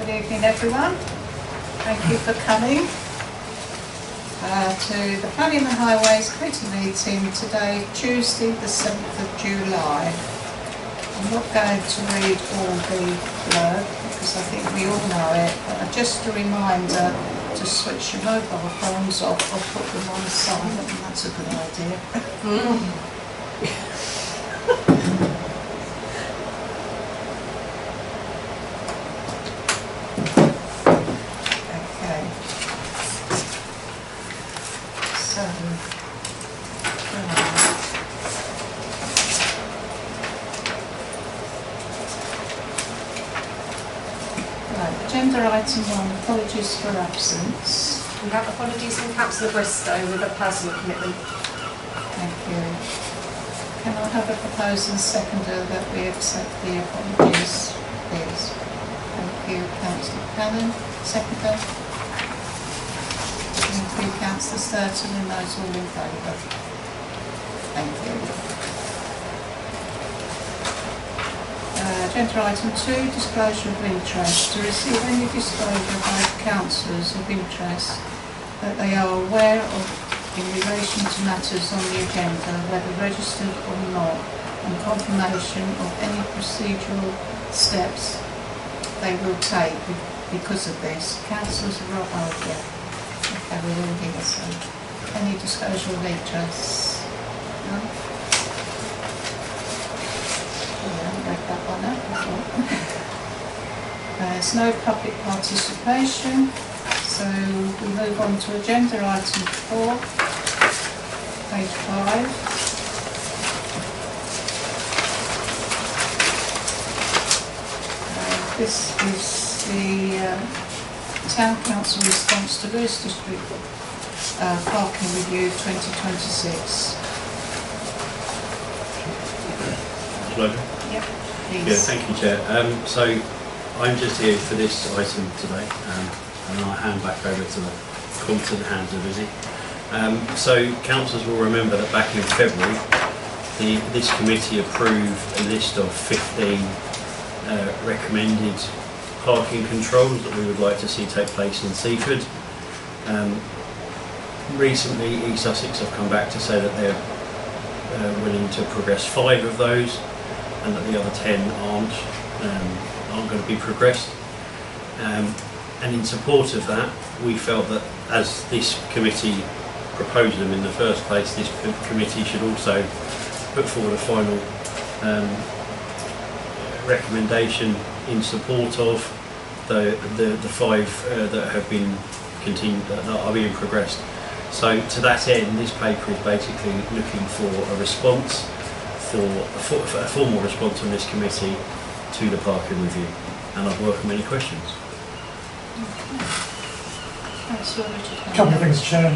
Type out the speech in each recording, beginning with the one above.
Good evening everyone. Thank you for coming to the Planning and Highways Committee meeting today, Tuesday the 7th of July. I'm not going to read all the blurb because I think we all know it, but just a reminder to switch your mobile phones off or put them on silent, and that's a good idea. Agenda item 1, apologies for absence. We have apologies from Councillor Bristow with a personal commitment. Thank you. Can I have a proposer and seconder that we accept the apologies, please? Thank you, Councillor Cannon. Seconder? Thank you, Councillor Sturton, and those all in favour. Thank you. Agenda item 2, disclosure of interest. To receive any disclosure by councillors of interest that they are aware of in relation to matters on the agenda, whether registered or not, and confirmation of any procedural steps they will take because of this. Councillors are okay, we're all here, so any disclosure of interest? No? That one up There's no public participation, so we move on to agenda item 4, page 5. This is the Town Council response to Lewis District Parking Review 2026. Yep. Yeah, thank you, Chair. So I'm just here for this item today, and I'll hand back over to the competent hands of Lizzie. So councillors will remember that back in February, this committee approved a list of 15 recommended parking controls that we would like to see take place in Seaford. Recently, East Sussex have come back to say that they're willing to progress 5 of those, and that the other 10 aren't going to be progressed. And in support of that, we felt that as this committee proposed them in the first place, this committee should also put forward a final recommendation in support of the 5 that have been continued, that are being progressed. So to that end, this paper is basically looking for a response, for a formal response from this committee to the parking review, and I'd welcome any questions. A couple of things, Chair.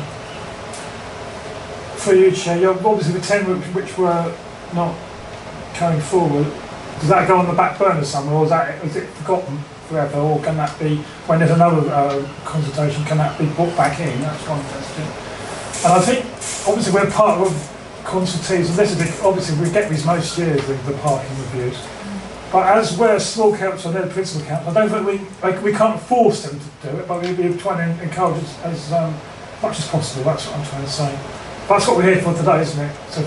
For you, Chair, obviously the 10 which were not coming forward, does that go on the back burner somewhere, or is it forgotten forever, or can that be, when there's another consultation, can that be brought back in? That's one question. And I think, obviously we're part of consultees, and this is obviously we get these most years, the parking reviews. But as we're a small council, they're the principal council, I don't think we can't force them to do it, but we're trying to encourage as much as possible. That's what I'm trying to say. But that's what we're here for today, isn't it? So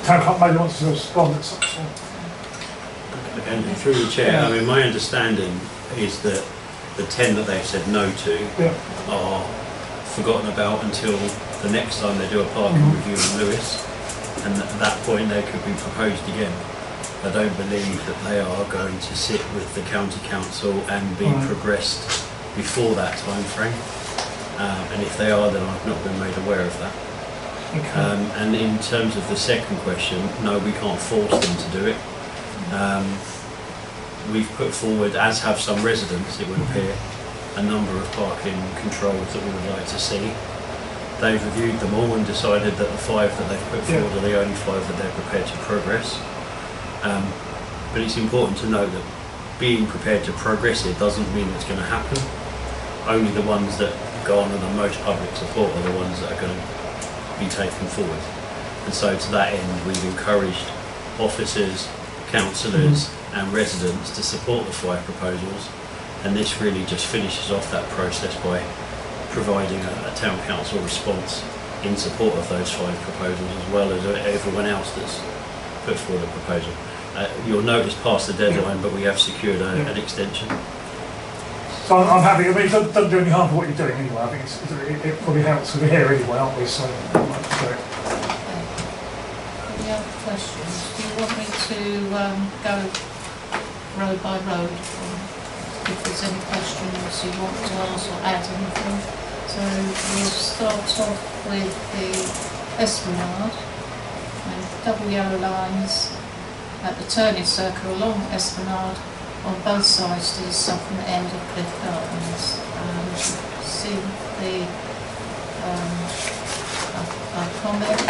Town Clerk maybe wants to respond at some point. Again, through the Chair, I mean, my understanding is that the 10 that they've said no to are forgotten about until the next time they do a parking review in Lewis, and at that point they could be proposed again. I don't believe that they are going to sit with the County Council and be progressed before that time frame, and if they are, then I've not been made aware of that. Okay. And in terms of the second question, no, we can't force them to do it. We've put forward, as have some residents, it would appear, a number of parking controls that we would like to see. They've reviewed them all and decided that the 5 that they've put forward are the only 5 that they're prepared to progress. But it's important to note that being prepared to progress it doesn't mean it's going to happen. Only the ones that garner the most public support are the ones that are going to be taken forward. And so to that end, we've encouraged officers, councillors and residents to support the 5 proposals, and this really just finishes off that process by providing a town council response in support of those 5 proposals, as well as everyone else that's put forward a proposal. You'll notice past the deadline, but we have secured an extension. So I'm happy. I mean, it doesn't do any harm for what you're doing anyway. I think it probably helps. We're here anyway, aren't we? So, Any other questions? Do you want me to go road by road? Or if there's any questions you want to ask or add anything? So we'll start off with the Esplanade and double yellow lines at the turning circle along Esplanade on both sides to the southern end of Cliff Gardens. See the comment. Do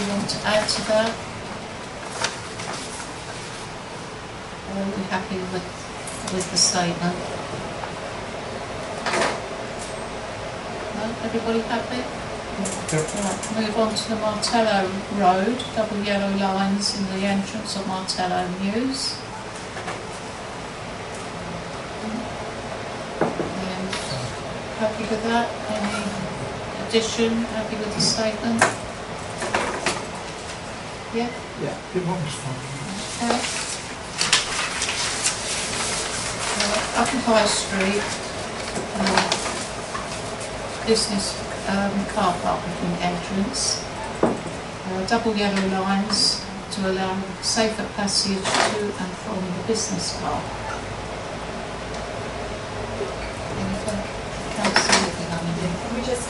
you want to add to that? Or are we happy with the statement? No? Everybody happy? Right, move on to the Martello Road, double yellow lines in the entrance of Martello Mews. And happy with that? Any addition? Happy with the statement? Yeah? yeah, it was fine. Okay. Up in High Street, business car parking entrance, double yellow lines to allow safer passage to and from the business park. Anything? Councillor Living? Can we just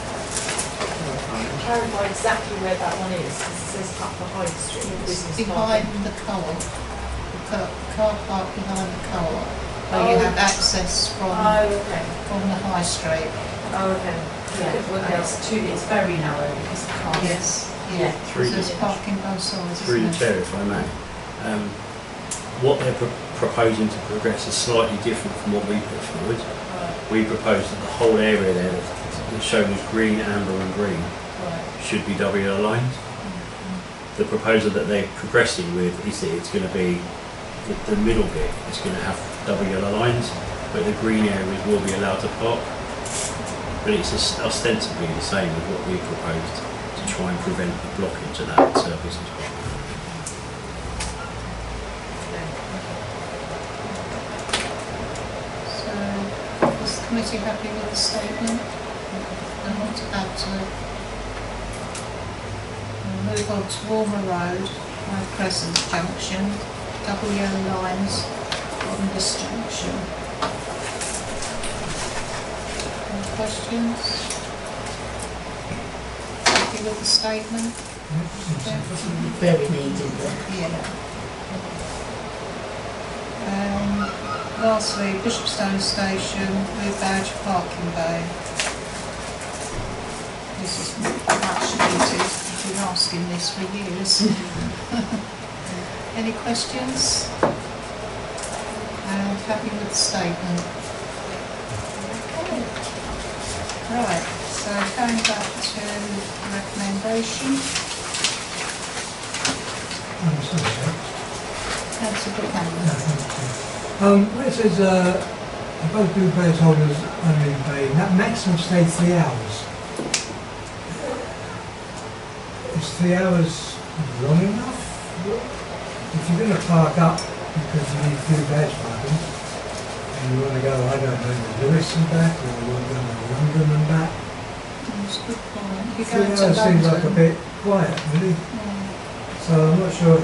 clarify exactly where that one is? Because it says up the High Street. It's behind the co-op, the car park behind the co-op, where you have access from the High Street. Oh, okay. Yeah, it's very narrow because of cars. Yes, Yeah. there's parking both sides. Through the isn't chair, if I may. What they're proposing to progress is slightly different from what we put forward. We propose that the whole area there that's shown as green, amber and green should be double yellow lines. The proposal that they're progressing with is that it's going to be the middle bit is going to have double yellow lines, but the green areas will be allowed to park. But it's ostensibly the same as what we proposed to try and prevent the blockage of that business park. So, is the committee happy with the statement? And what to add to it? We'll move on to Walmer Road, High Crescent Junction, double yellow lines on this junction. Any questions? Happy with the statement? Very needed there. Yeah. Lastly, Bishopstone Station, Blue Badge Parking Bay. This is much needed. I've been asking this for years. Any questions? And happy with the statement? Okay. Right, so going back to recommendation. Councillor Buchanan. Where it says, both blue badge holders only pay, that maximum stay 3 hours. Is 3 hours long enough? If you're going to park up because you need blue badge parking, and you want to go, I don't know, to Lewis and back, or you want to go to London and back, That's a good point. If 3 you're going to hours seems like a London, bit quiet, really. So I'm not sure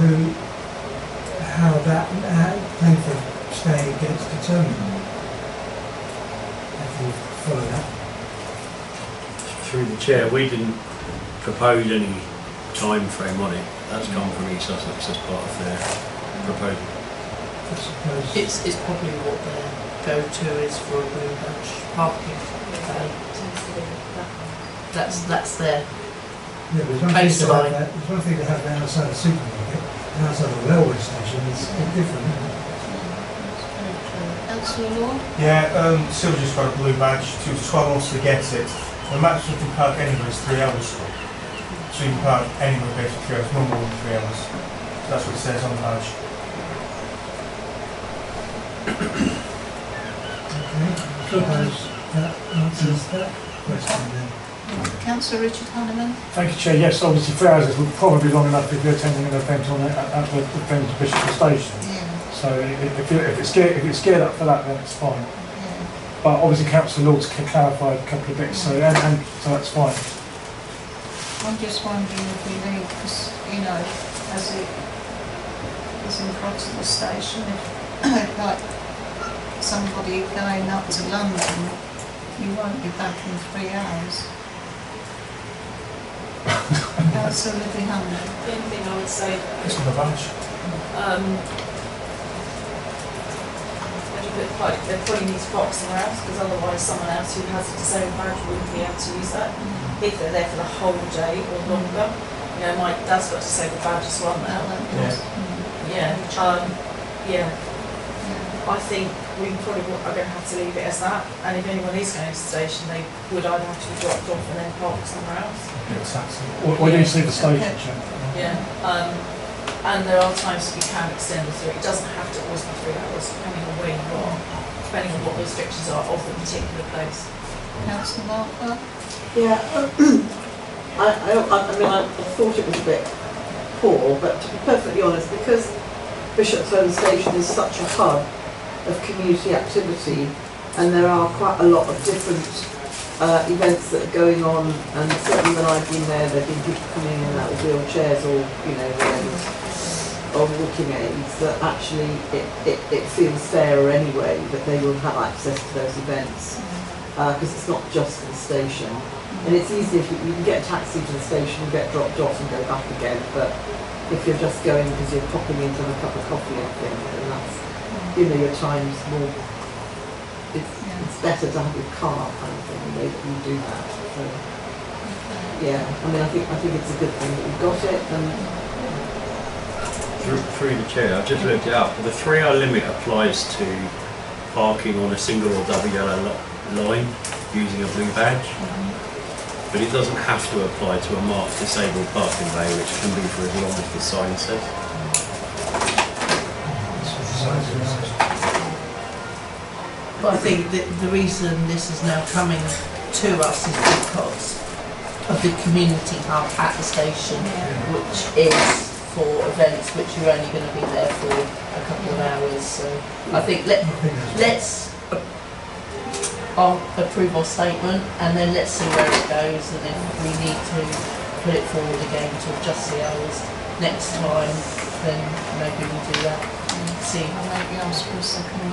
how that length of stay gets determined. If you follow that. Through the chair, we didn't propose any time frame on it. That's come from East Sussex as part of their proposal. I suppose. It's probably what their go-to is for a blue badge parking bay. That's their Yeah, there's one thing to have baseline. that. There's one thing to have that outside a supermarket, and outside a railway station. It's a bit different. Isn't it? Councillor Law? Yeah, Sylvia just got a blue badge. She was 12 months to get it. The maximum you can park anywhere is 3 hours. So you can park anywhere basically 3 hours, no more than 3 hours. So that's what it says on the badge. Okay. suppose that answers that question then. Councillor Richard Hanneman? Thank you, Chair. Yes, obviously 3 hours is probably long enough if you're attending an event at the Friends of Bishop Station. Yeah. So if it's geared up for that, then it's fine. Yeah. But obviously Councillor Lords can clarify a couple of bits, so so that's fine. I'm just wondering if we need, because, you know, as it is in front of the station, if like somebody going up to London, you won't be back in 3 hours. Councillor Libby Hanneman? The only thing I would say, It's on the badge. they probably need to park somewhere else, because otherwise someone else who has a disabled badge wouldn't be able to use that. If they're there for the whole day or longer. You know, my dad's got a disabled badge as well now. Yeah, yeah. I think we probably are going to have to leave it as that, and if anyone is going to the station, they would either have to be dropped off and then park somewhere else. Where do you see the station, Chair? Yeah, and there are times we can extend the 3. It doesn't have to always be 3 hours, depending on where you are, depending on what the restrictions are of the particular place. Councillor Martha? Yeah, I mean, I thought it was a bit poor, but to be perfectly honest, because Bishop's Road Station is such a hub of community activity, and there are quite a lot of different events that are going on, and certainly when I've been there, there have been people coming in and out with wheelchairs or, you know, or walking aids, that actually it feels fairer anyway that they will have access to those events, because it's not just for the station. And it's easy if you can get a taxi to the station and get dropped off and go back again, but if you're just going because you're popping in to have a cup of coffee, I think, then that's, you know, your time's more, it's better to have your car kind of thing, and you do that. So, yeah, I mean, I think it's a good thing that we've got it, and Through the chair, I've just looked it up. The 3-hour limit applies to parking on a single or double yellow line using a blue badge. But it doesn't have to apply to a marked disabled parking bay, which can be for as long as the sign says. But I think that the reason this is now coming to us is because of the community hub at the station, which is for events which you're only going to be there for a couple of hours. So I think let's I'll approve our statement, and then let's see where it goes, and if we need to put it forward again to adjust the hours next time, then maybe we'll do that and see. Or maybe ask for a second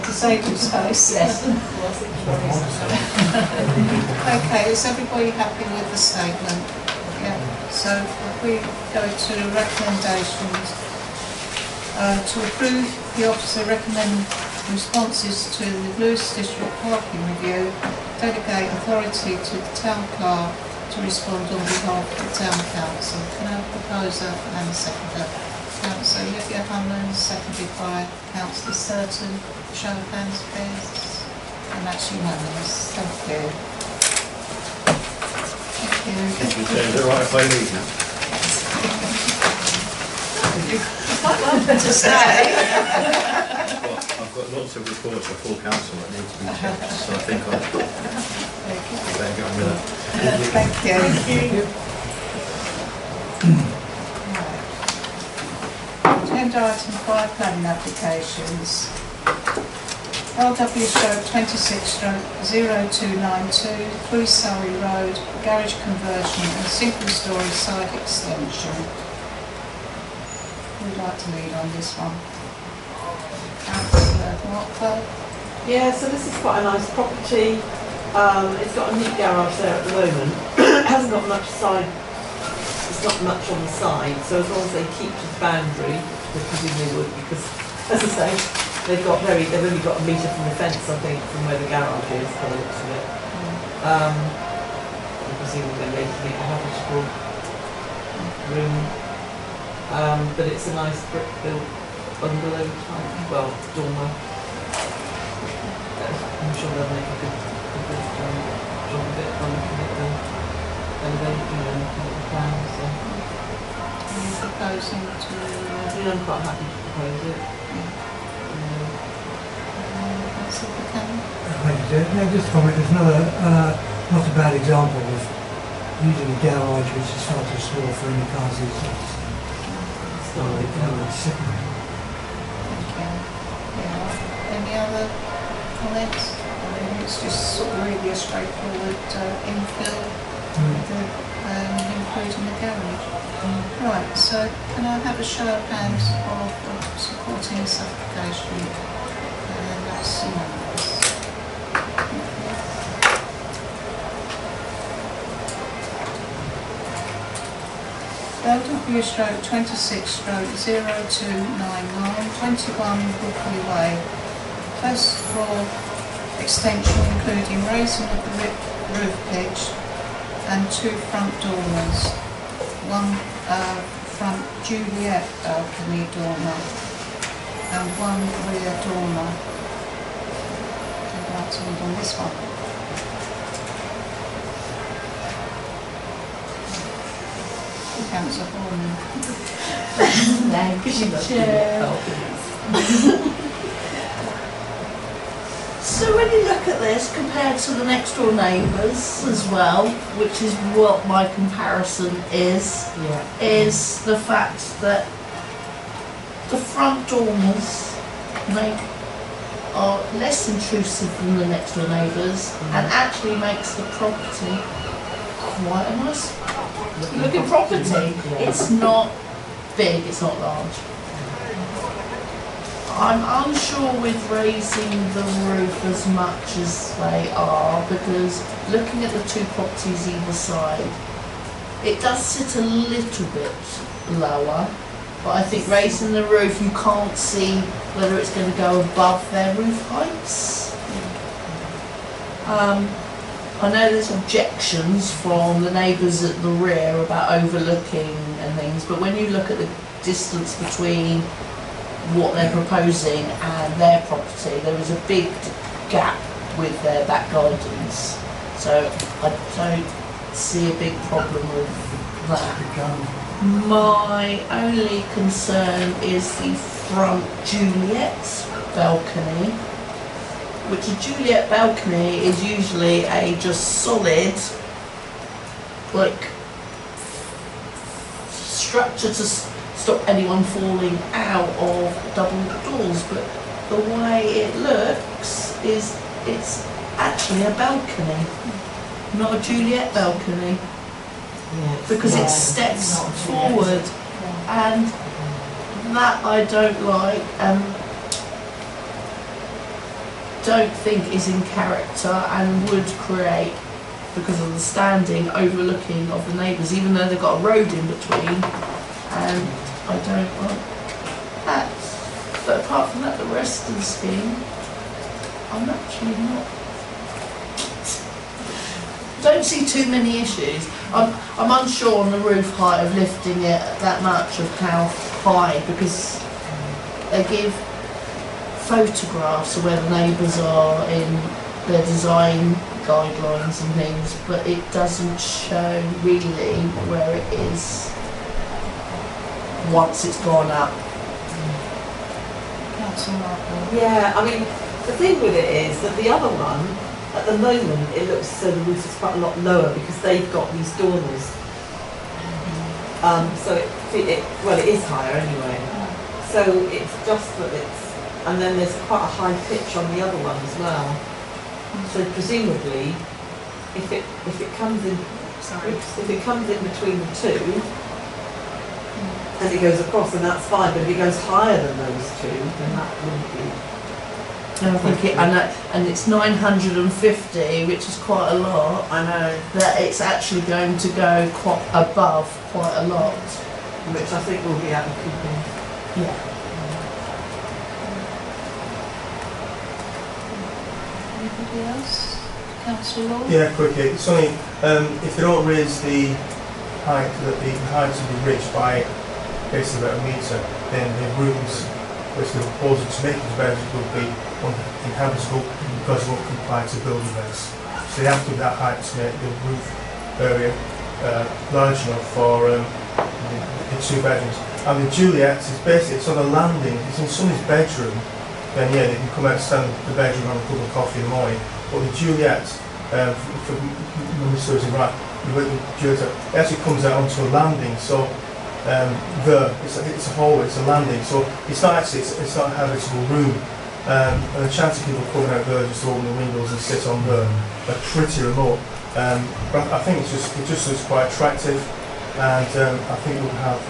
disabled space. Yes. Okay, is everybody happy with the statement? Yeah, so if we go to recommendations, to approve the officer recommend responses to the Lewis District Parking Review, delegate authority to the Town Clerk to respond on behalf of the Town Council. Can I have a proposer and a seconder? Councillor Olivia Hanneman, seconded by Councillor Sturton. Show of hands, please. And that's unanimous. Thank you. Thank you. Thank you, Chair. Is it right if I leave now? Quite welcome to stay. I've got lots of reports for full council that need to be checked, so I think I better get on with that. Thank you. Thank you. Agenda item 5, planning applications. LW Stroke 26/0292, 3 Surrey Road, garage conversion and single storey side extension. Who'd like to lead on this one? Councillor Martha? yeah, so this is quite a nice property. It's got a neat garage there at the moment. It hasn't got much side, there's not much on the side, so as long as they keep to the boundary, which I presume they would, because, as I say, they've only got a metre from the fence, I think, from where the garage is, by the looks of it. I presume they're making it a habitable room. But it's a nice brick-built bungalow type, well, dormer. I'm sure they'll make a good job of it by looking at the elevation, looking at the plan, so. Are you proposing to... I'm quite happy to propose it. Councillor Buchanan? Chair. No, just a comment. There's another not a bad example of using a garage which is far too small for any cars these days. So it's secondary. Thank you. Yeah. Any other comments? I mean, it's just sort of really a straightforward infill with the, including the garage. Right, so can I have a show of hands of supporting this application? And that's unanimous. LW stroke 26 stroke 0299 21 Brookley Way. First floor extension including raising of the roof pitch and 2 front dormers. One front Juliet balcony dormer and 1 rear dormer. I'd like to read on this one. Councillor Horman. Thank you, Chair. So when you look at this compared to the next door neighbours as well, which is what my comparison is the fact that the front dormers are less intrusive than the next door neighbours and actually makes the property quite a nice looking property. It's not big, it's not large. I'm unsure with raising the roof as much as they are, because looking at the 2 properties either side, it does sit a little bit lower, but I think raising the roof you can't see whether it's going to go above their roof heights. I know there's objections from the neighbours at the rear about overlooking and things, but when you look at the distance between what they're proposing and their property, there is a big gap with their back gardens. So I don't see a big problem with that. My only concern is the front Juliet balcony, which a Juliet balcony is usually a just solid, like, structure to stop anyone falling out of double doors, but the way it looks is it's actually a balcony, not a Juliet balcony, because it steps forward, and that I don't like. Don't think is in character and would create, because of the standing overlooking of the neighbours, even though they've got a road in between, and I don't like that. But apart from that, the rest of the scheme, I'm actually not. Don't see too many issues. I'm unsure on the roof height of lifting it that much of how high, because they give photographs of where the neighbours are in their design guidelines and things, but it doesn't show really where it is once it's gone up. Yeah, I mean, the thing with it is that the other one, at the moment, it looks as though the roof is quite a lot lower because they've got these dormers. So it is higher anyway. So it's just that it's, and then there's quite a high pitch on the other one as well. So presumably, if it comes in, if it comes in between the 2, and it goes across, then that's fine. But if it goes higher than those 2, then that wouldn't be. And I think and it's 950, which is quite a lot. I know. That it's actually going to go quite above quite a lot, Which I think will be out of keeping. Yeah. Anybody else? Councillor Law? Yeah, quickly. It's only if they don't raise the height of the ridge by basically about a metre, then the rooms which they're proposing to make into bedrooms will be uninhabitable because they won't comply to building regs. So they have to be that height to make the roof area large enough for the 2 bedrooms. And the Juliet is basically, it's on a landing, it's in somebody's bedroom, then yeah, they can come out and stand in the bedroom and have a cup of coffee in the morning. But the Juliet, for Mr. is right, Juliet, it actually comes out onto a landing. So it's a hole, it's a landing. So it's not actually it's not a habitable room. And the chance of people coming out there just to open the windows and sit on there are pretty remote. But I think it just looks quite attractive, and I think we'll have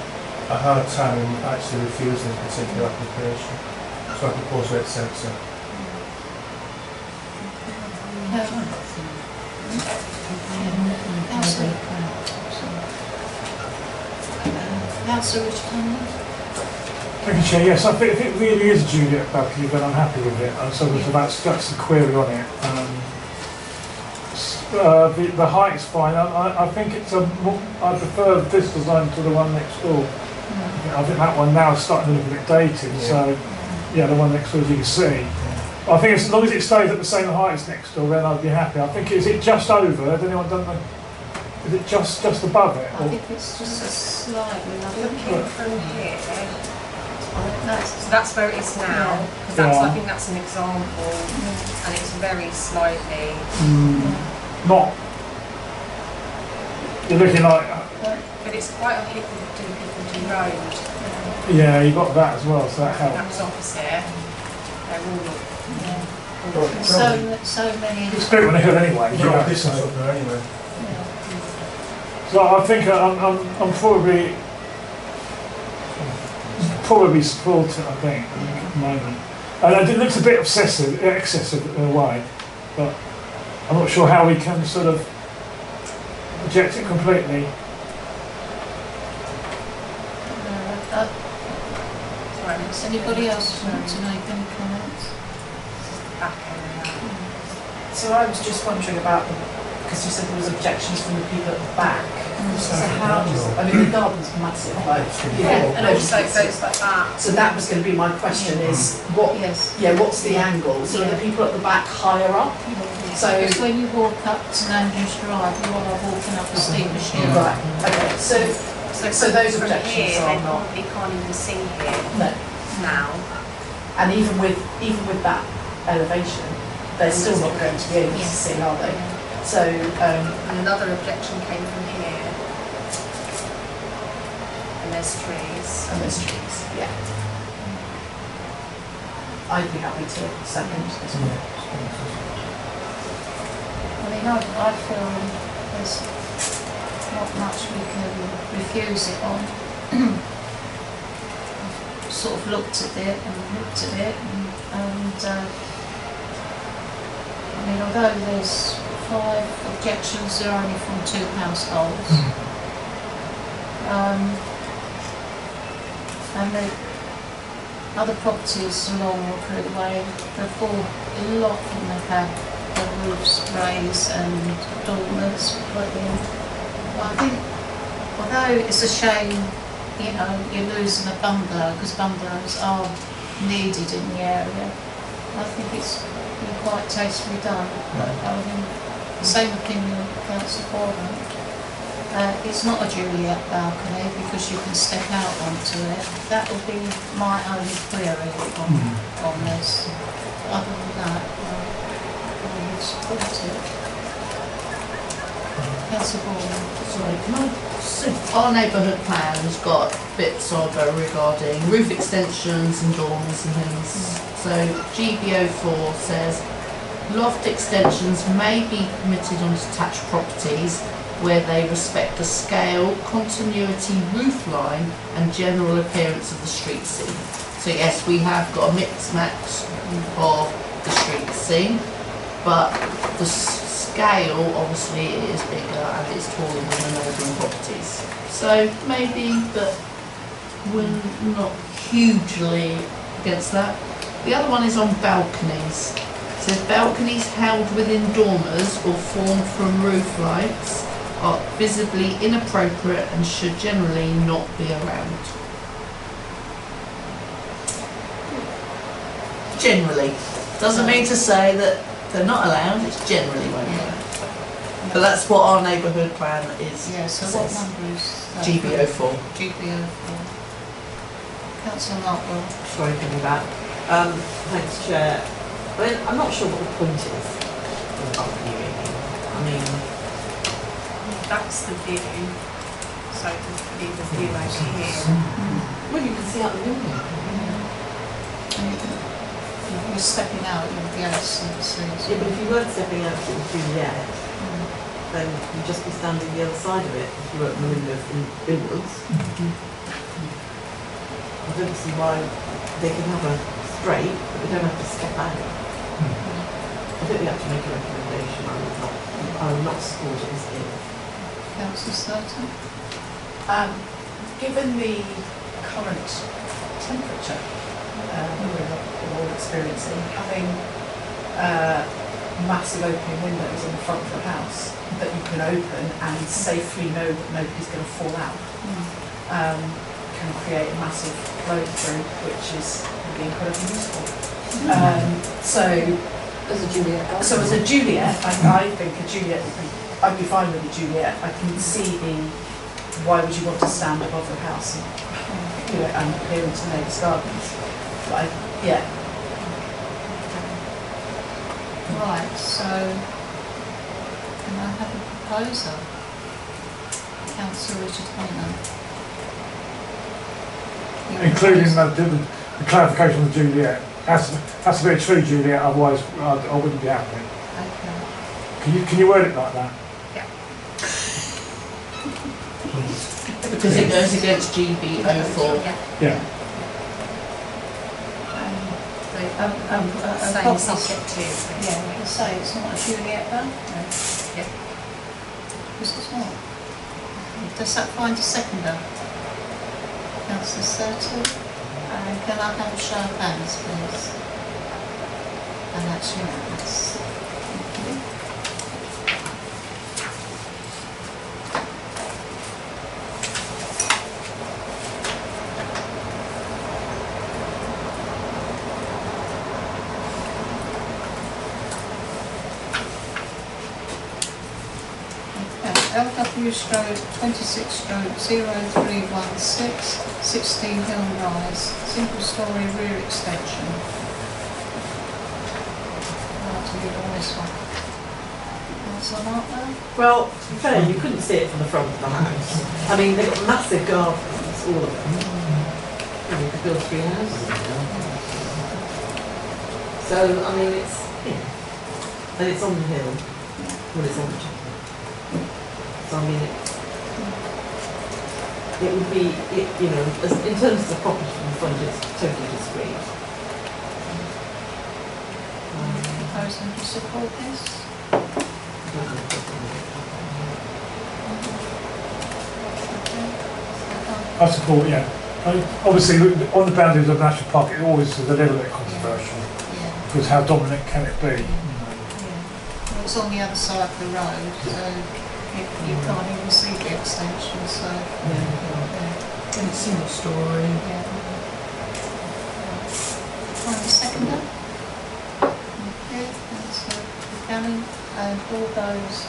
a hard time in actually refusing this particular application. So I propose we accept it. Councillor Richmond. Thank you, Chair. Yes, I think if it really is a Juliet balcony, then I'm happy with it. And so that's the query on it. The height's fine. I think it's I prefer this design to the one next door. I think that one now is starting to look a bit dated. So yeah, the one next door, as you can see. I think as long as it stays at the same height as next door, then I'd be happy. I think is it just over? Has anyone done the? Is it just above it? I think it's just a slightly Looking from here, No, so that's where it is now, because I think that's an example, and it's very slightly. Not. You're looking like. But it's quite a Hickledy road. Yeah, you got that as well, so that helps. That's opposite. They're all. so many. It's a bit on a hill anyway. You've got a distance up there anyway. So I think I'm probably supporting. I think at the moment, and it looks a bit excessive in a way, but I'm not sure how we can sort of reject it completely. Does anybody else want to make any comments? Back area. So I was just wondering about because you said there was objections from the people at the back. So how does the garden's massive, like And also it goes like that. So that was going to be my question: is what? Yes. Yeah, what's the angle? So are the people at the back higher up? So Because when you walk up to Andrews Drive, you are walking up a steep hill. right, okay. So those from objections here, are not. they can't even see here No. now. And even with that elevation, they're still not going to be able to see, are they? So And another objection came from here. And there's trees. and there's trees. Yeah. I'd be happy to second this one. I mean, I feel there's not much we can refuse it on. I've sort of looked at it and I mean, although there's 5 objections, they're only from 2 households. And the other properties along the way, a lot of them have had their roofs raised and dormers put in. But I think, although it's a shame, you know, you're losing a bungalow, because bungalows are needed in the area, I think it's been quite tastefully done. Same opinion of Councillor Bourne. It's not a Juliet balcony because you can step out onto it. That will be my only query on this. Other than that, I would support it. Councillor Bourne. Sorry, can I see? Our neighbourhood plan has got bits of regarding roof extensions and dormers and things. So GBO4 says loft extensions may be permitted on detached properties where they respect the scale, continuity, roof line and general appearance of the street scene. So yes, we have got a mix match of the street scene, but the scale obviously is bigger and it's taller than the neighbouring properties. So maybe, but we're not hugely against that. The other one is on balconies. It says balconies held within dormers or formed from roof lights are visibly inappropriate and should generally not be around. Generally. Doesn't mean to say that they're not allowed, it's generally won't be allowed. But that's what our neighbourhood plan is. Yeah, so what number is that? GBO4. GBO4. Councillor Markwell. Sorry, coming back. Thanks, Chair. I mean, I'm not sure what the point is. from the balcony really. I mean, That's the view. So the view over here. well, you can see out the window. You're stepping out, you'll be able to see the sea. Yeah, but if you weren't stepping out to the Juliet, then you'd just be standing the other side of it if you weren't moving inwards. I don't see why they can have a straight, but they don't have to step out. I think we have to make a recommendation. I would not support it as in. Councillor Sturton? Given the current temperature that we're all experiencing, having massive opening windows in the front of the house that you can open and safely know that nobody's going to fall out, can create a massive flow through, which is really incredibly useful. So as a Juliet, I think a Juliet would be, I'd be fine with a Juliet. I can see why would you want to stand above the house and peer into the neighbours' gardens. But yeah. Right, so can I have a proposer? Councillor Richard Hunter. Including the clarification of the Juliet. Has to be a true Juliet, otherwise I wouldn't be happy. Okay. Can you word it like that? Because it goes against GB 04. Yeah. Same subject to. Yeah, I say it's not a Juliet though. No. Yeah. Because it's not. Does that find a seconder? Councillor Sturton? Can I have a show of hands, please? And that's unanimous. Thank you. LW/26/0316, 16 Hill Rise, single storey rear extension. I'll have to read all this one. What's on that there? Well, to be fair, you couldn't see it from the front of the house. I mean, they've got massive gardens, all of them. And you could build 3 houses. So, I mean, it's, and it's on the hill. Well, it's on the top. So, I mean, it would be, you know, in terms of the property from the front, it's totally discreet. Proposing to support this? I support, yeah. I mean, obviously, on the boundaries of the National Park, it always is a little bit controversial. Yeah. Because how dominant can it be? Well, it's on the other side of the road, so you can't even see the extension, so. And it's single story. Yeah. Find a seconder? Thank you. Councillor Buchanan, and all those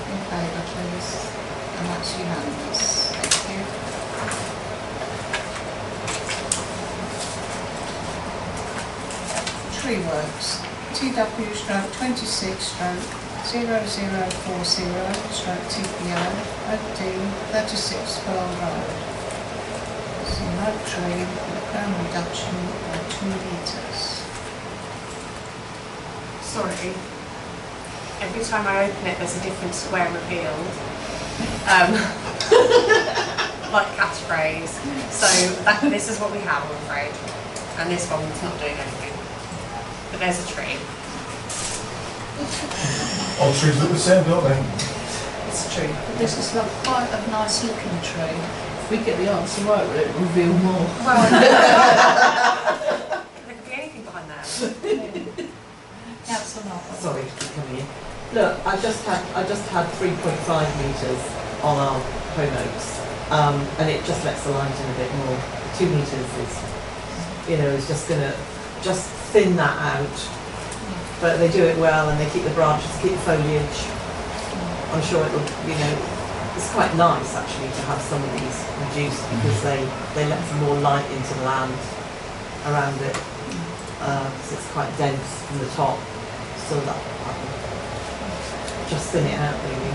in favour, please. And that's unanimous. Thank you. Tree Works, TW/26/0040/TPO, OD 36 Furl Road. So no tree, with a ground reduction by 2 metres. Sorry. Every time I open it, there's a different square revealed. Like catchphrase. So this is what we have, I'm afraid. And this one's not doing anything. But there's a tree. All trees look the same, don't they? It's true. But this is quite a nice looking tree. If we get the answer right, will it reveal more? Well, there could be anything behind there. Councillor Martin. Sorry to keep coming in. Look, I just had 3.5 metres on our home oaks, and it just lets the lines in a bit more. 2 metres is, you know, is just going to thin that out. But they do it well, and they keep the branches, keep the foliage. I'm sure it'll, you know, it's quite nice actually to have some of these reduced because they let some more light into the land around it. So it's quite dense from the top, so that. just thin it out really. I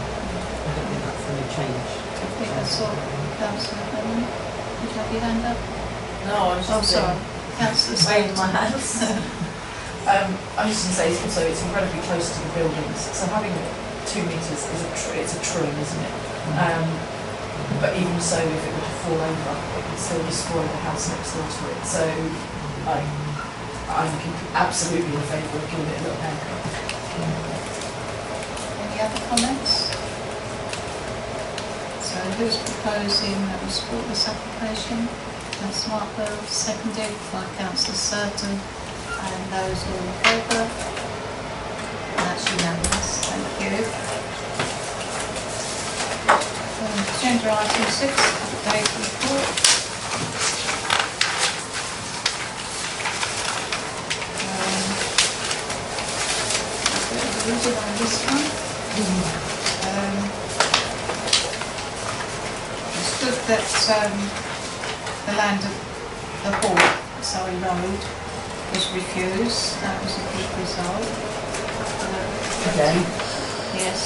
don't think that's going to change. I think that's all. Councillor Bellamy, would you have your hand up? No, I was Oh, just sorry. Councillor waving my Staton. hands. I'm just going to say it's also it's incredibly close to the buildings, so having 2 metres is it's a trim, isn't it? But even so, if it were to fall over, it would still destroy the house next door to it. So I'm absolutely in favour of giving it a little haircut. Any other comments? So who's proposing that we support this application? Councillor Markwell, seconded by Councillor Surton, and those all in favour? That's unanimous, thank you. Agenda item 6, update report. A bit of a rigid on this one. It's good that the land of the hall, Surrey Road, was refused. That was a good result. Again. Yes.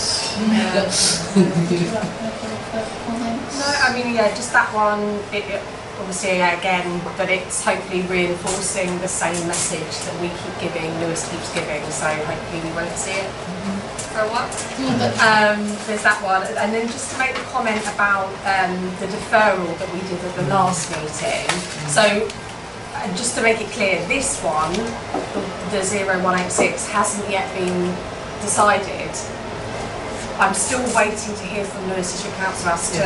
No, I mean, yeah, just that one, obviously, yeah, again, but it's hopefully reinforcing the same message that we keep giving, Lewis keeps giving, so hopefully we won't see it for a while. There's that one, and then just to make the comment about the deferral that we did at the last meeting. So, just to make it clear, this one, the 0186, hasn't yet been decided. I'm still waiting to hear from Lewis District Council as to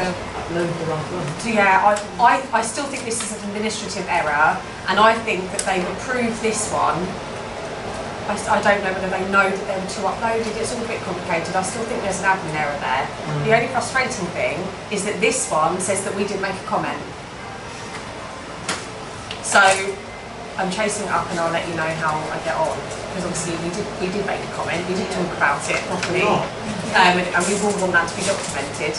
Load the right one. yeah, I still think this is an administrative error, and I think that they've approved this one. I don't know whether they know that there were 2 uploaded, it's all a bit complicated. I still think there's an admin error there. The only frustrating thing is that this one says that we didn't make a comment. So I'm chasing it up and I'll let you know how I get on. Because obviously we did make a comment, we did talk about it properly, and we all want that to be documented.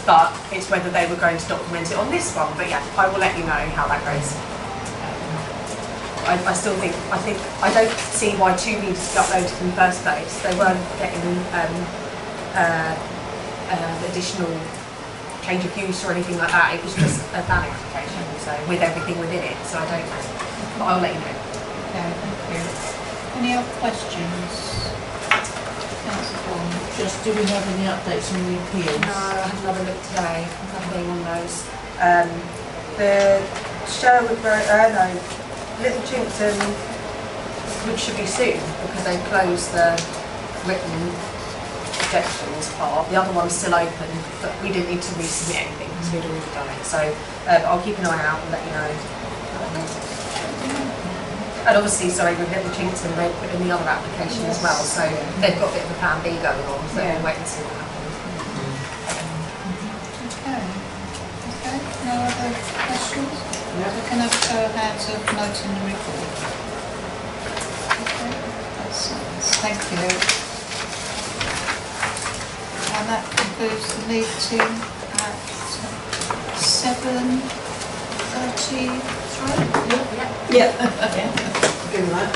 But it's whether they were going to document it on this one. But yeah, I will let you know how that goes. I still think, I don't see why 2 needed to be uploaded in the first place. They weren't getting additional change of use or anything like that. It was just a ban application, so with everything within it. So I don't know, but I'll let you know. Okay, thank you. Any other questions? Councillor Vaughan. Just, do we have any updates on the appeals? No, I had another look today. Nothing on those. The Sherwood Road, Little Chinkton, which should be soon because they closed the written objections part. The other one's still open, but we didn't need to resubmit anything because we'd already done it. So I'll keep an eye out and let you know. And obviously, sorry, with Little Chinkton, they put in the other application as well, so they've got a bit of a plan B going on, so we'll wait and see what happens. Okay, no other questions? We can have a show of hands of note in the report. Okay, that's nice, thank you. And that concludes the meeting at 7:33. Yeah. Good with that.